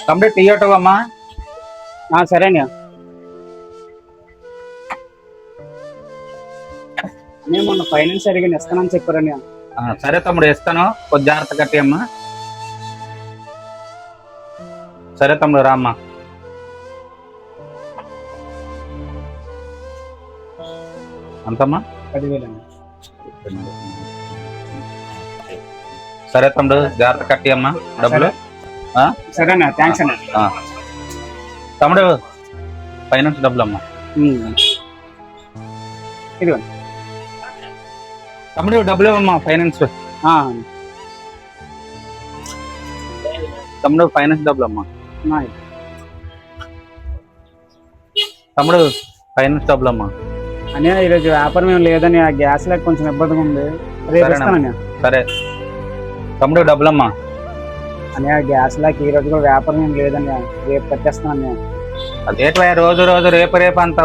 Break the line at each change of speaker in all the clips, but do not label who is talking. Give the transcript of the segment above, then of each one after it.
Complete tea auto అమ్మా.
సరేనా నేను మొన్న ఫైనాన్స్ అడిగిన ఇస్తానని చెప్పారని.
సరే తమ్ముడు ఇస్తాను, కొద్ది జాగ్రత్త కట్టి అమ్మా. సరే తమ్ముడు రామ్మా. అంతమ్మా
10,000.
సరే తమ్ముడు జాగ్రత్త కట్టి అమ్మా డబ్బులు.
సరేనా, థ్యాంక్స్ అన్న.
తమ్ముడు ఫైనాన్స్ డబ్బులు అమ్మా.
ఇదిగోండి
తమ్ముడు డబ్బులు ఇవ్వమ్మా ఫైనాన్స్. తమ్ముడు ఫైనాన్స్ డబ్బులు అమ్మా. తమ్ముడు ఫైనాన్స్ డబ్బులు అమ్మా.
అనే ఈరోజు వ్యాపారం ఏం లేదని ఆ గ్యాస్ లేక కొంచెం ఇబ్బందిగా ఉంది. రేపు ఇస్తానన్నా.
సరే తమ్ముడు డబ్బులమ్మా.
అనే గ్యాస్ లేక ఈ రోజు కూడా వ్యాపారం ఏం లేదని రేపు కట్టేస్తాను.
అదేంటి రోజు రోజు రేపు రేపు అంత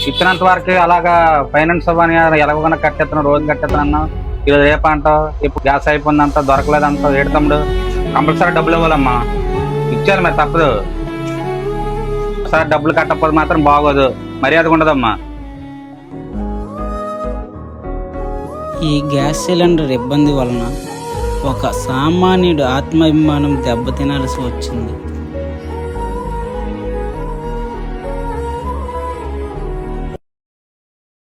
ఇచ్చినంత వరకు అలాగా ఫైనాన్స్ అని ఎలాగోనా కట్టేస్తున్నావు, రోజు కట్టేస్తున్నా. ఈరోజు రేపు అంటావు, ఇప్పుడు గ్యాస్ అయిపోయిందంట, దొరకలేదంటావు. ఏడు తమ్ముడు కంపల్సరీ డబ్బులు ఇవ్వాలమ్మా. ఇచ్చారు మరి తప్పదు. సార్ డబ్బులు కట్టకపోతే మాత్రం బాగోదు, మర్యాదగా ఉండదమ్మా.
ఈ గ్యాస్ సిలిండర్ ఇబ్బంది వలన ఒక సామాన్యుడు ఆత్మాభిమానం దెబ్బతినాల్సి వచ్చింది.